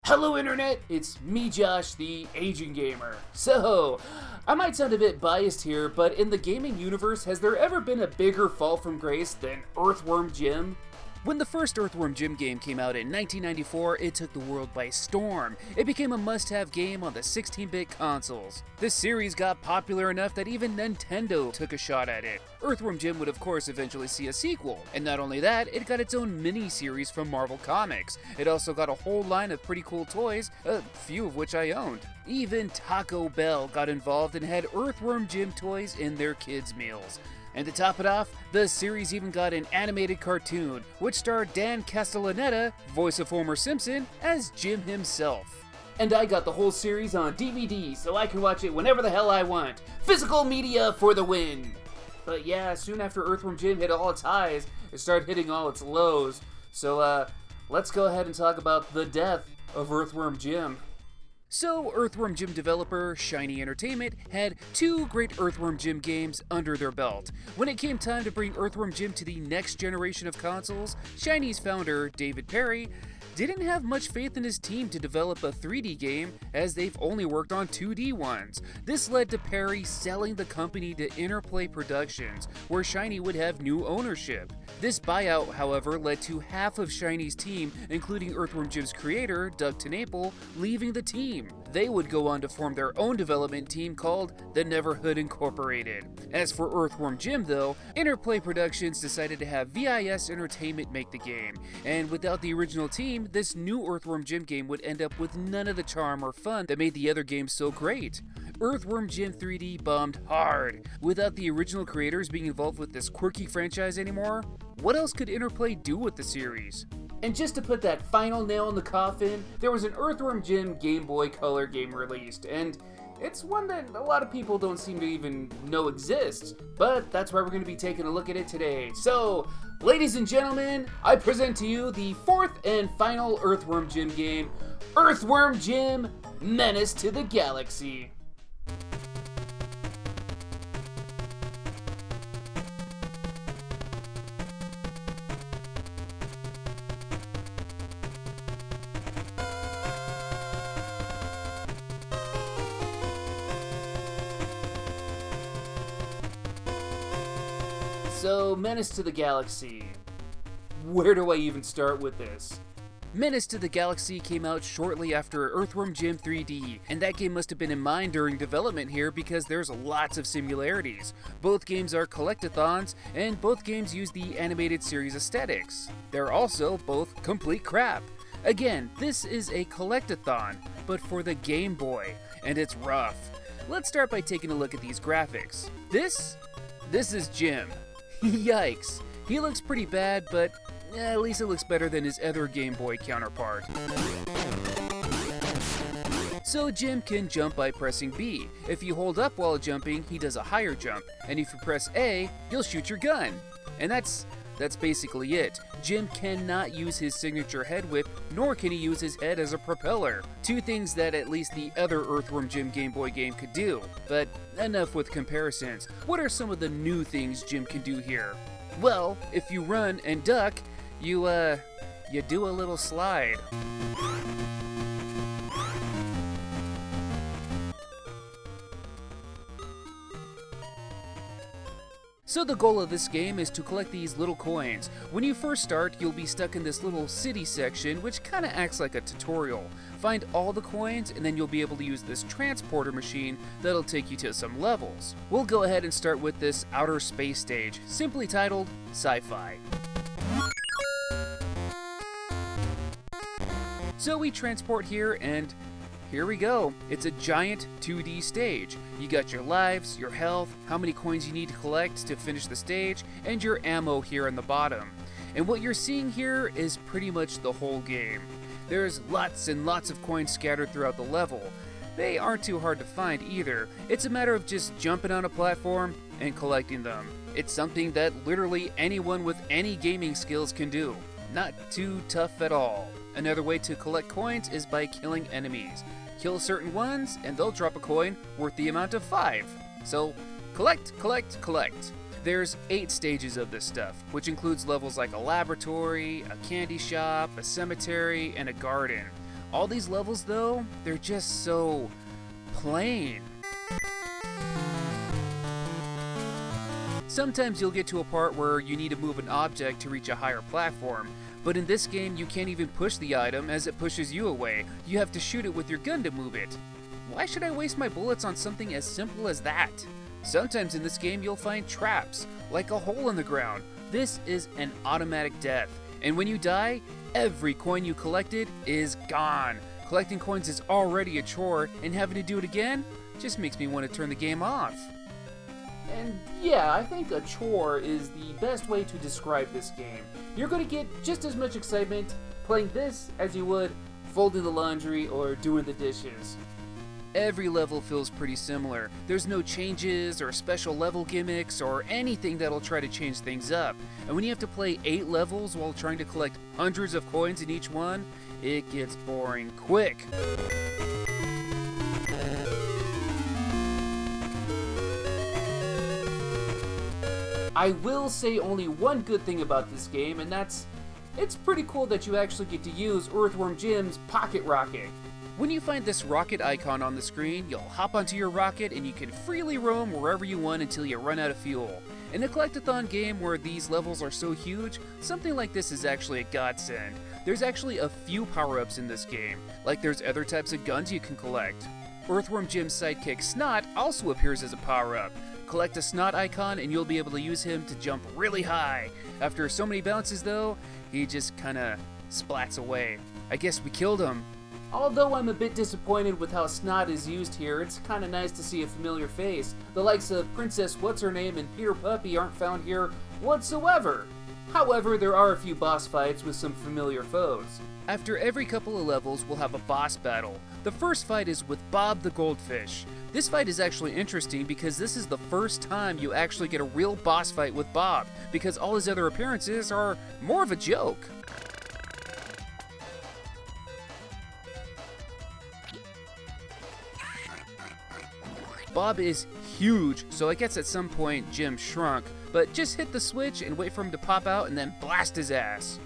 Hello Internet, it's me Josh, the Aging Gamer. So, I might sound a bit biased here, but in the gaming universe, has there ever been a bigger fall from grace than Earthworm Jim? When the first Earthworm Jim game came out in 1994, it took the world by storm. It became a must-have game on the 16-bit consoles. This series got popular enough that even Nintendo took a shot at it. Earthworm Jim would of course eventually see a sequel, and not only that, it got its own mini-series from Marvel Comics. It also got a whole line of pretty cool toys, a few of which I owned. Even Taco Bell got involved and had Earthworm Jim toys in their kids' meals. And to top it off, the series even got an animated cartoon, which starred Dan Castellaneta, voice of Homer Simpson, as Jim himself. And I got the whole series on DVD, so I can watch it whenever the hell I want. Physical media for the win! But yeah, soon after Earthworm Jim hit all its highs, it started hitting all its lows. So let's go ahead and talk about the death of Earthworm Jim. So, Earthworm Jim developer Shiny Entertainment had two great Earthworm Jim games under their belt. When it came time to bring Earthworm Jim to the next generation of consoles, Shiny's founder, David Perry, didn't have much faith in his team to develop a 3D game, as they've only worked on 2D ones. This led to Perry selling the company to Interplay Productions, where Shiny would have new ownership. This buyout, however, led to half of Shiny's team, including Earthworm Jim's creator, Doug TenNapel, leaving the team. They would go on to form their own development team called the Neverhood Incorporated. As for Earthworm Jim though, Interplay Productions decided to have VIS Entertainment make the game, and without the original team, this new Earthworm Jim game would end up with none of the charm or fun that made the other games so great. Earthworm Jim 3D bombed hard. Without the original creators being involved with this quirky franchise anymore, what else could Interplay do with the series? And just to put that final nail in the coffin, there was an Earthworm Jim Game Boy Color game released, and it's one that a lot of people don't seem to even know exists, but that's why we're going to be taking a look at it today. So, ladies and gentlemen, I present to you the fourth and final Earthworm Jim game, Earthworm Jim Menace to the Galaxy. So, Menace to the Galaxy. Where do I even start with this? Menace to the Galaxy came out shortly after Earthworm Jim 3D, and that game must have been in mind during development here because there's lots of similarities. Both games are collectathons, and both games use the animated series aesthetics. They're also both complete crap. Again, this is a collectathon, but for the Game Boy, and it's rough. Let's start by taking a look at these graphics. This is Jim. Yikes. He looks pretty bad, but at least it looks better than his other Game Boy counterpart. So Jim can jump by pressing B. If you hold up while jumping, he does a higher jump, and if you press A, you'll shoot your gun. And that's basically it. Jim cannot use his signature head whip, nor can he use his head as a propeller. Two things that at least the other Earthworm Jim Game Boy game could do. But enough with comparisons. What are some of the new things Jim can do here? Well, if you run and duck, you do a little slide. So the goal of this game is to collect these little coins. When you first start, you'll be stuck in this little city section, which kinda acts like a tutorial. Find all the coins, and then you'll be able to use this transporter machine that'll take you to some levels. We'll go ahead and start with this outer space stage, simply titled Sci-Fi. So we transport here, and here we go. It's a giant 2D stage. You got your lives, your health, how many coins you need to collect to finish the stage, and your ammo here on the bottom. And what you're seeing here is pretty much the whole game. There's lots and lots of coins scattered throughout the level. They aren't too hard to find either. It's a matter of just jumping on a platform and collecting them. It's something that literally anyone with any gaming skills can do. Not too tough at all. Another way to collect coins is by killing enemies. Kill certain ones, and they'll drop a coin worth the amount of 5. So, collect, collect, collect. There's 8 stages of this stuff, which includes levels like a laboratory, a candy shop, a cemetery, and a garden. All these levels though, they're just so plain. Sometimes you'll get to a part where you need to move an object to reach a higher platform, but in this game you can't even push the item as it pushes you away. You have to shoot it with your gun to move it. Why should I waste my bullets on something as simple as that? Sometimes in this game you'll find traps, like a hole in the ground. This is an automatic death, and when you die, every coin you collected is gone. Collecting coins is already a chore, and having to do it again just makes me want to turn the game off. And yeah, I think a chore is the best way to describe this game. You're going to get just as much excitement playing this as you would folding the laundry or doing the dishes. Every level feels pretty similar. There's no changes or special level gimmicks or anything that'll try to change things up. And when you have to play 8 levels while trying to collect hundreds of coins in each one, it gets boring quick. I will say only one good thing about this game, and that's it's pretty cool that you actually get to use Earthworm Jim's pocket rocket. When you find this rocket icon on the screen, you'll hop onto your rocket and you can freely roam wherever you want until you run out of fuel. In a collectathon game where these levels are so huge, something like this is actually a godsend. There's actually a few power-ups in this game, like there's other types of guns you can collect. Earthworm Jim's sidekick Snot also appears as a power-up. Collect a Snot icon and you'll be able to use him to jump really high. After so many bounces though, he just kinda splats away. I guess we killed him. Although I'm a bit disappointed with how Snot is used here, it's kinda nice to see a familiar face. The likes of Princess What's-Her-Name and Peter Puppy aren't found here whatsoever. However, there are a few boss fights with some familiar foes. After every couple of levels, we'll have a boss battle. The first fight is with Bob the Goldfish. This fight is actually interesting because this is the first time you actually get a real boss fight with Bob, because all his other appearances are more of a joke. Bob is huge, so I guess at some point Jim shrunk, but just hit the switch and wait for him to pop out and then blast his ass.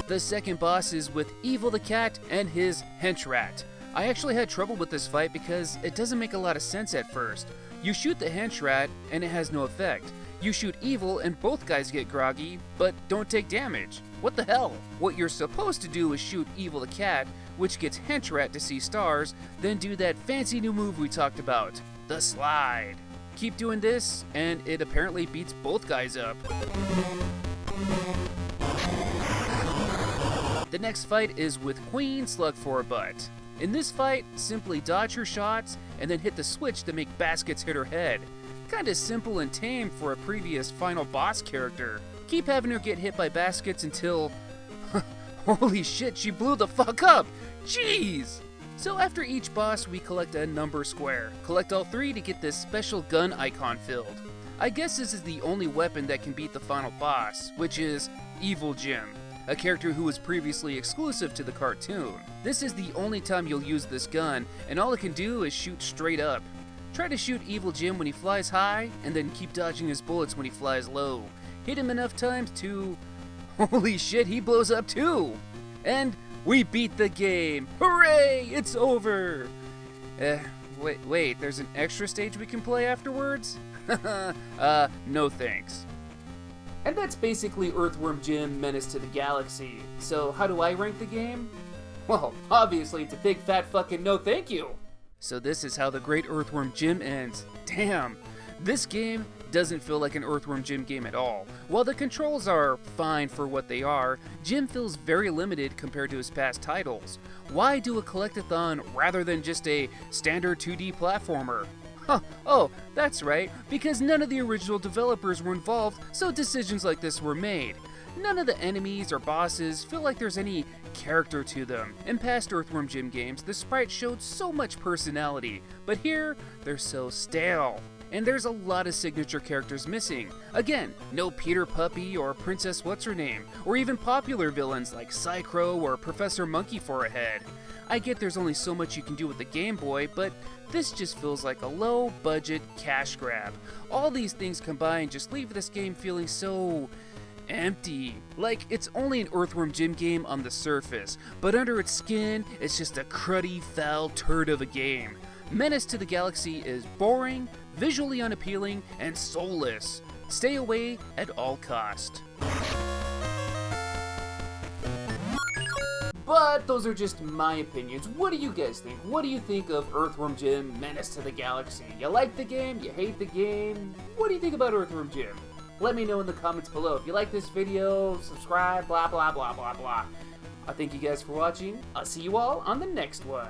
The second boss is with Evil the Cat and his Hench Rat. I actually had trouble with this fight because it doesn't make a lot of sense at first. You shoot the Hench Rat and it has no effect. You shoot Evil and both guys get groggy, but don't take damage. What the hell? What you're supposed to do is shoot Evil the Cat, which gets Hench Rat to see stars, then do that fancy new move we talked about, the slide. Keep doing this, and it apparently beats both guys up. The next fight is with Queen Slug for a Butt. In this fight, simply dodge her shots and then hit the switch to make baskets hit her head. Kinda simple and tame for a previous final boss character. Keep having her get hit by baskets until... holy shit, she blew the fuck up! Jeez! So after each boss, we collect a number square. Collect all 3 to get this special gun icon filled. I guess this is the only weapon that can beat the final boss, which is Evil Jim, a character who was previously exclusive to the cartoon. This is the only time you'll use this gun, and all it can do is shoot straight up. Try to shoot Evil Jim when he flies high, and then keep dodging his bullets when he flies low. Hit him enough times to... holy shit, he blows up too! And we beat the game! Hooray! It's over! Wait, there's an extra stage we can play afterwards? No thanks. And that's basically Earthworm Jim Menace to the Galaxy. So how do I rank the game? Well, obviously it's a big fat fucking no thank you! So this is how the great Earthworm Jim ends. Damn! This game doesn't feel like an Earthworm Jim game at all. While the controls are fine for what they are, Jim feels very limited compared to his past titles. Why do a collectathon rather than just a standard 2D platformer? Huh, oh, that's right, because none of the original developers were involved, so decisions like this were made. None of the enemies or bosses feel like there's any character to them. In past Earthworm Jim games, the sprites showed so much personality, but here, they're so stale. And there's a lot of signature characters missing. Again, no Peter Puppy or Princess What's-Her-Name, or even popular villains like Psychro or Professor Monkey for a head. I get there's only so much you can do with the Game Boy, but this just feels like a low-budget cash grab. All these things combined just leave this game feeling so... empty. Like, it's only an Earthworm Jim game on the surface, but under its skin, it's just a cruddy, foul turd of a game. Menace to the Galaxy is boring, visually unappealing, and soulless. Stay away at all cost. But those are just my opinions. What do you guys think? What do you think of Earthworm Jim, Menace to the Galaxy? You like the game? You hate the game? What do you think about Earthworm Jim? Let me know in the comments below. If you like this video, subscribe, blah, blah, blah, blah, blah. I thank you guys for watching. I'll see you all on the next one.